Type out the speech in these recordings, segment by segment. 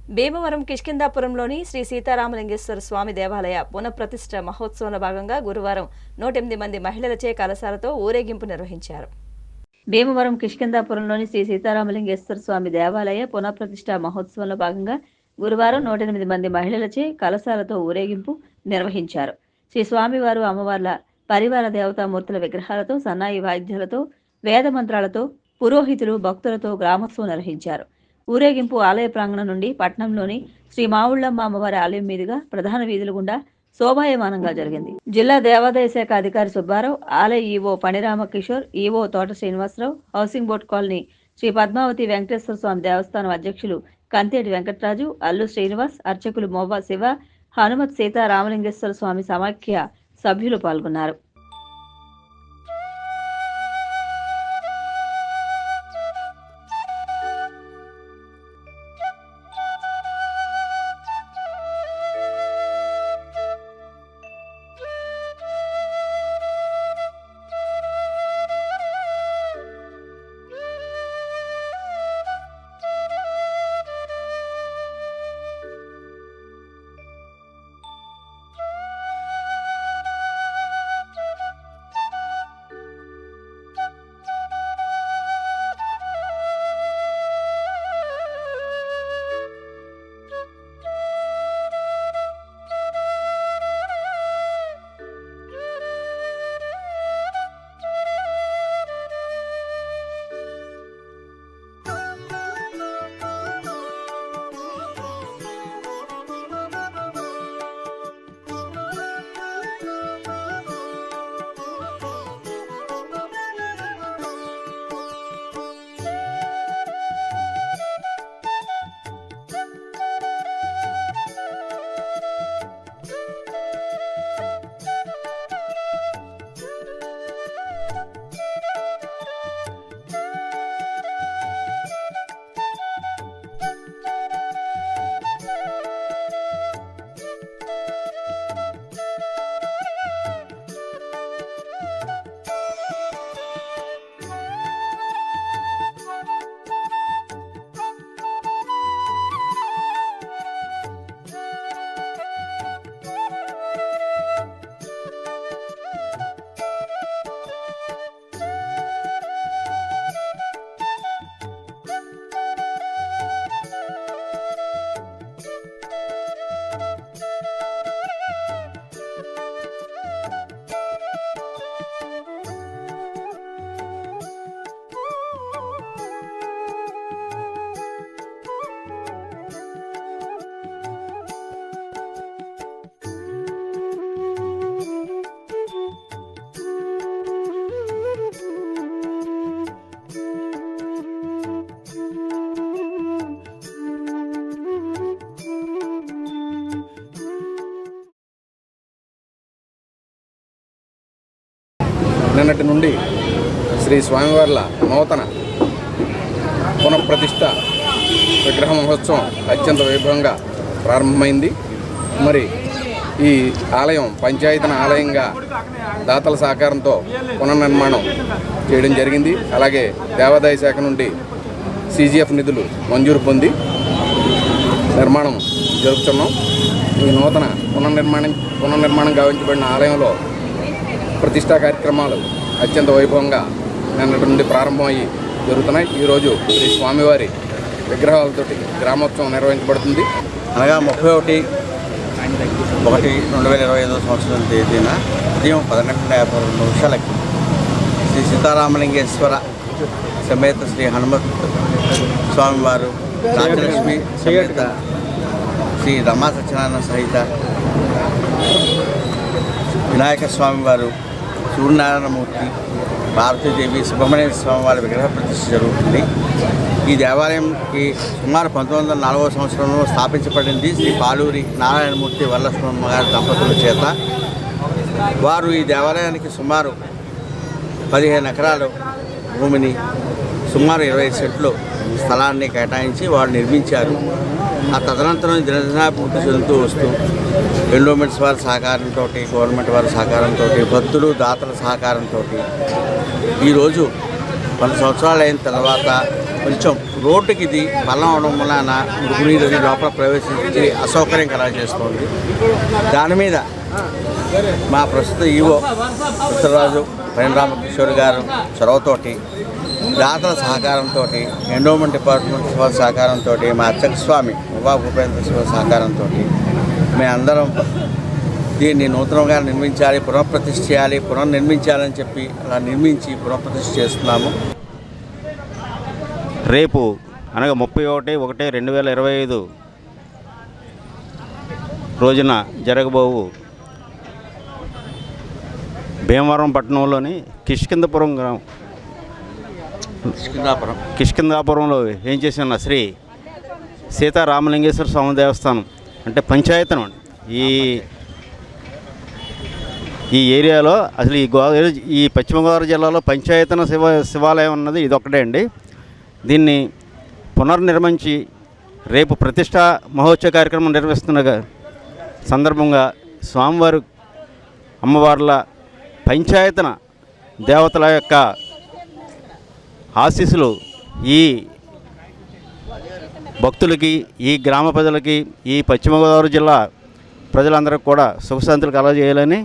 భీమవరం కిష్కిందాపురంలోని శ్రీ సీతారామలింగేశ్వర స్వామి దేవాలయ పునఃప్రతిష్ఠ మహోత్సవంలో భాగంగా గురువారం 108 మంది మహిళలచే కలశాలతో ఊరేగింపు నిర్వహించారు. భీమవరం కిష్కిందాపురంలోని శ్రీ సీతారామలింగేశ్వర స్వామి దేవాలయ పునఃప్రతిష్ఠ మహోత్సవంలో భాగంగా గురువారం 108 మంది మహిళలచే కలశాలతో ఊరేగింపు నిర్వహించారు. శ్రీ స్వామివారు అమ్మవార్ల పరివార దేవతామూర్తుల విగ్రహాలతో సన్నాయి వాయిద్యాలతో వేద మంత్రాలతో పురోహితులు భక్తులతో గ్రామోత్సవం నిర్వహించారు. ఊరేగింపు ఆలయ ప్రాంగణం నుండి పట్టణంలోని శ్రీ మావుళ్ళమ్మ అమ్మవారి ఆలయం మీదుగా ప్రధాన వీధుల గుండా శోభాయమానంగా జరిగింది. జిల్లా దేవాదాయ శాఖ అధికారి సుబ్బారావు, ఆలయ ఈవో పనిరామకిషోర్, EO Thota Srinivasarao, housing board colony Sri Padmavathi Venkateswara Swamy Devasthanam అధ్యక్షులు కంతేటి వెంకటరాజు, అల్లు శ్రీనివాస్, అర్చకులు మోవా శివ, హనుమత్ సీతారామలింగేశ్వర స్వామి సమాఖ్య సభ్యులు పాల్గొన్నారు. నిన్నటి నుండి శ్రీ స్వామివార్ల నూతన పునఃప్రతిష్ఠ విగ్రహ మహోత్సవం అత్యంత వైభవంగా ప్రారంభమైంది. మరి ఈ ఆలయం పంచాయతన ఆలయంగా దాతల సహకారంతో పునర్నిర్మాణం చేయడం జరిగింది. అలాగే దేవాదాయ శాఖ నుండి CGF నిధులు మంజూరు పొంది నిర్మాణం జరుపుతున్నాం. ఈ నూతన పునర్నిర్మాణం గావించబడిన ఆలయంలో ప్రతిష్టా కార్యక్రమాలు అత్యంత వైభవంగా నిన్నటి నుండి ప్రారంభమయ్యి జరుగుతున్నాయి. ఈరోజు శ్రీ స్వామివారి విగ్రహాలతోటి గ్రామోత్సవం నిర్వహించబడుతుంది. అనగా 31/1/2025 సంవత్సరం తేదీన ఉదయం 11:52 శ్రీ సీతారామలింగేశ్వర సమేత శ్రీ హనుమత్ స్వామివారు, రాజలక్ష్మి సమేత శ్రీ రమా సత్యనారాయణ సహిత వినాయక స్వామివారు, సూర్యనారాయణమూర్తి, భారతీదేవి, సుబ్రహ్మణ్య స్వామి వారి విగ్రహ ప్రతిష్ఠ జరుగుతుంది. ఈ దేవాలయంకి సుమారు 1904వ సంవత్సరంలో స్థాపించబడింది. శ్రీ పాలూరి నారాయణమూర్తి వరలక్ష్మమ్మ గారి దంపతుల చేత. వారు ఈ దేవాలయానికి సుమారు 15 ఎకరాలు భూమిని, సుమారు 20 సెంట్లు స్థలాన్ని కేటాయించి వారు నిర్మించారు. ఆ తదనంతరం దినదినాభివృద్ధి చెందుతూ వస్తూ ఎండోమెంట్స్ వారి సహకారంతో, గవర్నమెంట్ వారి సహకారంతో, భక్తులు దాతల సహకారంతో ఈరోజు 10 సంవత్సరాలు అయిన తర్వాత కొంచెం రోడ్డుకి ఇది బలం అవడం వలన మురుగునీరు అది లోపల ప్రవేశించి అసౌకర్యం కలగ చేస్తుంది. దాని మీద మా ప్రస్తుత ఈవో ఉత్తరరాజు రామకిషోర్ గారు చొరవతోటి, దాతల సహకారంతో, ఎండోమెంట్ డిపార్ట్మెంట్ వాళ్ళ సహకారంతో, మా అర్చక స్వామి ఉమా భూపేంద్ర శివ సహకారంతో మేమందరం దీన్ని నూతనంగా నిర్మించాలి, పునఃప్రతిష్ఠ చేయాలి, పునర్నిర్మించాలని చెప్పి అలా నిర్మించి పునఃప్రతిష్ఠ చేస్తున్నాము. రేపు అనగా 31/1/2025 రోజున జరగబోవు భీమవరం పట్టణంలోని కిష్కిందాపురంలో ఏం చేసిన శ్రీ సీతారామలింగేశ్వర స్వామి దేవస్థానం అంటే పంచాయతనం. ఈ ఏరియాలో అసలు ఈ పశ్చిమ గోదావరి జిల్లాలో పంచాయతన శివాలయం ఉన్నది ఇదొక్కటే అండి. దీన్ని పునర్నిర్మించి రేపు ప్రతిష్టా మహోత్సవ కార్యక్రమం నిర్వహిస్తున్న సందర్భంగా స్వామివారు అమ్మవార్ల పంచాయతన దేవతల యొక్క ఆశీస్సులు ఈ భక్తులకి, ఈ గ్రామ ప్రజలకి, ఈ పశ్చిమ గోదావరి జిల్లా ప్రజలందరికీ కూడా సుఖశాంతులు కలగజేయాలని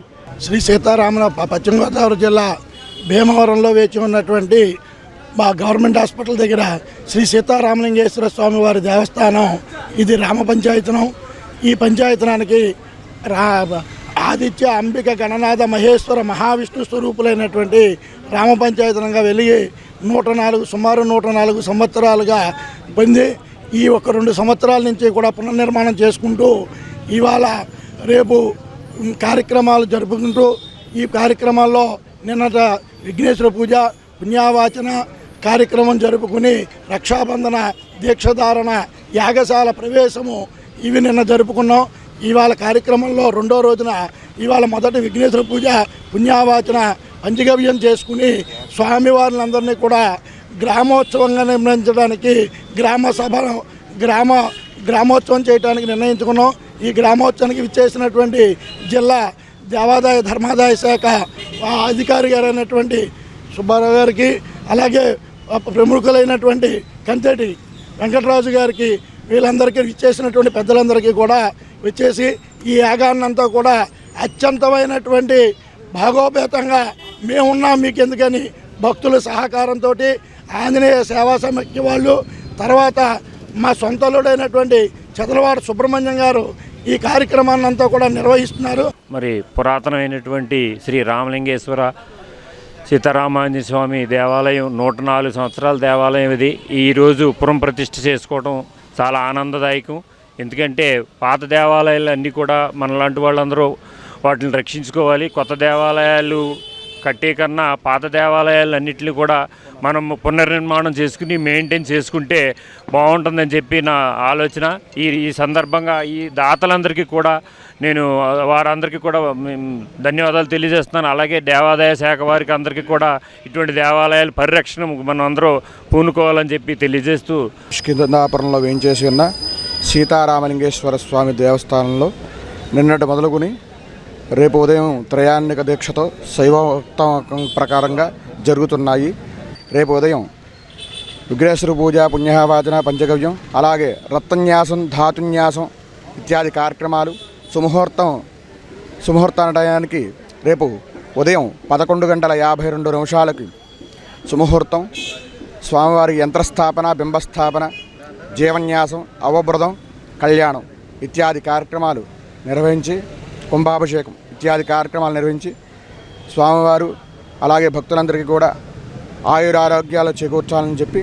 శ్రీ సీతారామల పశ్చిమ గోదావరి జిల్లా భీమవరంలో వేచి ఉన్నటువంటి మా గవర్నమెంట్ హాస్పిటల్ దగ్గర శ్రీ సీతారామలింగేశ్వర స్వామి వారి దేవస్థానం ఇది రామ పంచాయతనం. ఈ పంచాయతనానికి ఆదిత్య అంబిక గణనాథ మహేశ్వర మహావిష్ణు స్వరూపులైనటువంటి రామ పంచాయతనంగా వెలిగి సుమారు 104 సంవత్సరాలుగా పొంది ఈ 2 సంవత్సరాల నుంచి కూడా పునర్నిర్మాణం చేసుకుంటూ ఇవాళ రేపు కార్యక్రమాలు జరుపుకుంటూ ఈ కార్యక్రమాల్లో నిన్నట విఘ్నేశ్వర పూజ, పుణ్యావాచన కార్యక్రమం జరుపుకుని రక్షాబంధన, దీక్షధారణ, యాగశాల ప్రవేశము ఇవి నిన్న జరుపుకున్నాం. ఇవాళ కార్యక్రమంలో 2వ రోజున ఇవాళ మొదటి విఘ్నేశ్వర పూజ, పుణ్యావాచన, పంచగవ్యం చేసుకుని స్వామివారిని కూడా గ్రామోత్సవంగా నిర్వహించడానికి గ్రామోత్సవం చేయడానికి నిర్ణయించుకున్నాం. ఈ గ్రామోత్సవానికి విచ్చేసినటువంటి జిల్లా దేవాదాయ ధర్మాదాయ శాఖ అధికారి గారైనటువంటి సుబ్బారావు గారికి, అలాగే ప్రముఖులైనటువంటి కంతేటి వెంకటరాజు గారికి, వీళ్ళందరికీ విచ్చేసినటువంటి పెద్దలందరికీ కూడా విచ్చేసి ఈ యాగాన్నంతా కూడా అత్యంతమైనటువంటి భాగోపేతంగా మేమున్నాం మీకు ఎందుకని భక్తుల సహకారంతో ఆంజనేయ సేవా సమితి వాళ్ళు, తర్వాత మా సొంతలుడైనటువంటి చదలవాడ సుబ్రహ్మణ్యం గారు ఈ కార్యక్రమాన్ని అంతా కూడా నిర్వహిస్తున్నారు. మరి పురాతనమైనటువంటి శ్రీ రామలింగేశ్వర సీతారామాంజనేయ స్వామి దేవాలయం 104 సంవత్సరాల దేవాలయం ఇది. ఈరోజు పునఃప్రతిష్ఠ చేసుకోవడం చాలా ఆనందదాయకం. ఎందుకంటే పాత దేవాలయాలు అన్నీ కూడా మనలాంటి వాళ్ళందరూ వాటిని రక్షించుకోవాలి. కొత్త దేవాలయాలు కట్టే కన్నా పాత దేవాలయాలన్నింటినీ కూడా మనం పునర్నిర్మాణం చేసుకుని మెయింటైన్ చేసుకుంటే బాగుంటుందని చెప్పి నా ఆలోచన. ఈ సందర్భంగా ఈ దాతలందరికీ కూడా నేను వారందరికీ కూడా ధన్యవాదాలు తెలియజేస్తున్నాను. అలాగే దేవాదాయ శాఖ వారికి అందరికీ కూడా ఇటువంటి దేవాలయాల పరిరక్షణ మనం అందరూ పూనుకోవాలని చెప్పి తెలియజేస్తూ కిష్కిందాపురంలో వేయించేసి ఉన్న సీతారామలింగేశ్వర స్వామి దేవస్థానంలో నిన్నటి మొదలుకొని రేపు ఉదయం త్రయాణిక దీక్షతో శైవోక్తం ప్రకారంగా జరుగుతున్నాయి. రేపు ఉదయం విఘ్నేశ్వర పూజ, పుణ్యవాచన, పంచగవ్యం, అలాగే రత్నన్యాసం, ధాతున్యాసం ఇత్యాది కార్యక్రమాలు సుముహూర్త టయానికి రేపు ఉదయం 11:52 సుముహూర్తం. స్వామివారి యంత్రస్థాపన, బింబస్థాపన, జీవన్యాసం, అవబృతం, కళ్యాణం ఇత్యాది కార్యక్రమాలు నిర్వహించి, కుంభాభిషేకం ఇత్యాది కార్యక్రమాలు నిర్వహించి స్వామివారు అలాగే భక్తులందరికీ కూడా ఆయురారోగ్యాలు చేకూర్చాలని చెప్పి